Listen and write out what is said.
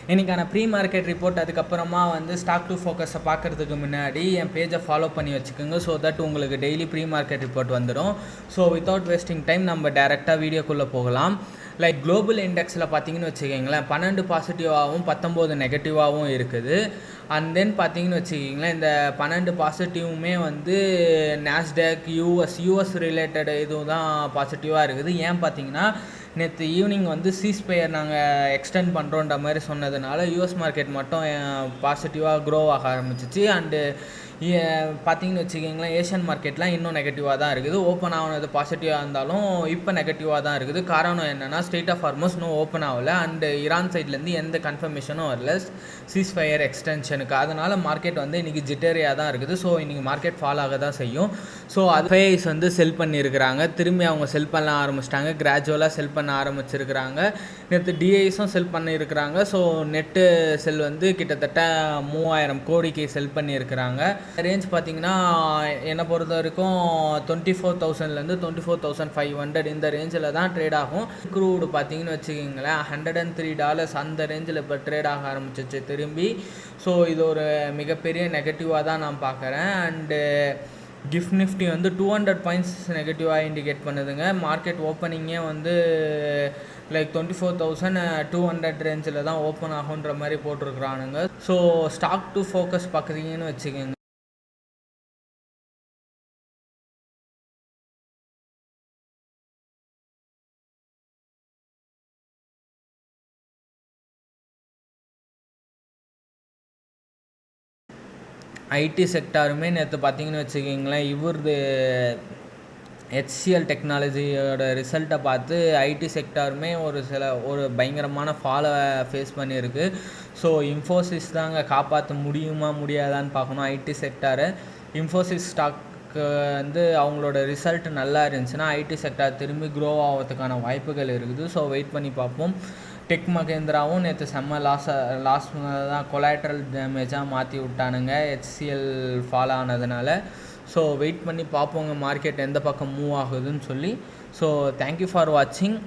இன்றைக்கான pre market report அதுக்கப்புறமா வந்து ஸ்டாக் டு ஃபோக்கஸை பார்க்குறதுக்கு முன்னாடி என் பேஜை ஃபாலோ பண்ணி வச்சுக்கோங்க. ஸோ தட் உங்களுக்கு டெய்லி ப்ரீ மார்க்கெட் ரிப்போர்ட் வந்துடும். ஸோ வித்தவுட் வேஸ்டிங் டைம் நம்ம டேரெக்டாக வீடியோக்குள்ளே போகலாம். லைக் குளோபல் இண்டெக்ஸில் பார்த்தீங்கன்னு வச்சுக்கிங்களேன் 12 பாசிட்டிவாகவும் 19 நெகட்டிவாகவும் இருக்குது. அண்ட் தென் பார்த்தீங்கன்னு வச்சுக்கிங்களேன் இந்த 12 பாசிட்டிவுமே வந்து நாஸ்டாக் யூஎஸ் ரிலேட்டட் இதுவும் தான் பாசிட்டிவாக இருக்குது. ஏன் பார்த்தீங்கன்னா நேற்று ஈவினிங் வந்து சீஸ்பயர் நாங்கள் எக்ஸ்டெண்ட் பண்ணுறோன்ற மாதிரி சொன்னதுனால யூஎஸ் மார்க்கெட் மட்டும் பாசிட்டிவாக க்ரோ ஆக ஆரம்பிச்சிச்சு. அண்டு பார்த்தீங்கன்னு வச்சுக்கிங்களேன் ஏஷியன் மார்க்கெட்லாம் இன்னும் நெகட்டிவாக தான் இருக்குது. ஓப்பன் ஆகினது பாசிட்டிவாக இருந்தாலும் இப்போ நெகட்டிவாக தான் இருக்குது. காரணம் என்னென்னா ஸ்ட்ரெயிட் ஆஃப் ஹார்மோஸ் இன்னும் ஓப்பன் ஆகலை. அண்டு ஈரான் சைட்லேருந்து எந்த கன்ஃபர்மேஷனும் வரல சீஸ்ஃபயர் எக்ஸ்டென்ஷனுக்கு. அதனால் மார்க்கெட் வந்து இன்றைக்கி ஜிட்டரியாக தான் இருக்குது. ஸோ இன்றைக்கி மார்க்கெட் ஃபால் ஆக தான் செய்யும். ஸோ அது ஃபேஸ் வந்து செல் பண்ணியிருக்கிறாங்க. திரும்பி அவங்க செல் பண்ண ஆரம்பிச்சிட்டாங்க. கிராஜுவலாக செல் பண்ண ஆரம்பிச்சிருக்கிறாங்க. நேற்று டிஐஸும் செல் பண்ணியிருக்கிறாங்க. ஸோ நெட்டு செல் வந்து கிட்டத்தட்ட 3000 கோடிக்கு செல் பண்ணியிருக்கிறாங்க. ரேஞ்ச் பார்த்தீங்கன்னா என்னை பொறுத்த வரைக்கும் 24,000லேருந்து 24,500 இந்த ரேஞ்சில் தான் ட்ரேட் ஆகும். க்ரூடு பார்த்தீங்கன்னு வச்சுக்கிங்களேன் $103 அந்த ரேஞ்சில் இப்போ ட்ரேட் ஆக ஆரம்பிச்சிச்சு திரும்பி. ஸோ இது ஒரு மிகப்பெரிய நெகட்டிவாக தான் நான் பார்க்குறேன். அண்டு கிஃப்ட் நிஃப்டி வந்து 200 பாயிண்ட்ஸ் நெகட்டிவாக இண்டிகேட் பண்ணுதுங்க. மார்க்கெட் ஓப்பனிங்கே வந்து லைக் 24,200 ரேஞ்சில் தான் ஓப்பன் ஆகுன்ற மாதிரி போட்டிருக்கிறானுங்க. ஸோ ஸ்டாக் டு ஃபோக்கஸ் பார்க்குறீங்கன்னு வச்சுக்கோங்க. ஐடி செக்டாருமே நேற்று பார்த்தீங்கன்னு வச்சுக்கிங்களேன் இவரது HCL டெக்னாலஜியோட ரிசல்ட்டை பார்த்து ஐடி செக்டாருமே ஒரு பயங்கரமான ஃபாலை ஃபேஸ் பண்ணியிருக்கு. ஸோ இன்ஃபோசிஸ் தாங்க காப்பாற்ற முடியுமா முடியாதான்னு பார்க்கணும் ஐடி செக்டாரை. இன்ஃபோசிஸ் ஸ்டாக்கு வந்து அவங்களோட ரிசல்ட் நல்லா இருந்துச்சுன்னா ஐடி செக்டார் திரும்பி க்ரோ ஆகிறதுக்கான வாய்ப்புகள் இருக்குது. ஸோ வெயிட் பண்ணி பார்ப்போம். டெக் மகேந்திராவும் நேற்று செம்ம லாஸ் தான் கொலாட்ரல் டேமேஜாக மாற்றி விட்டானுங்க HCL ஃபால் ஆனதுனால. ஸோ வெயிட் பண்ணி பார்ப்போங்க மார்க்கெட் எந்த பக்கம் மூவ் ஆகுதுன்னு சொல்லி. ஸோ தேங்க்யூ ஃபார் வாட்சிங்.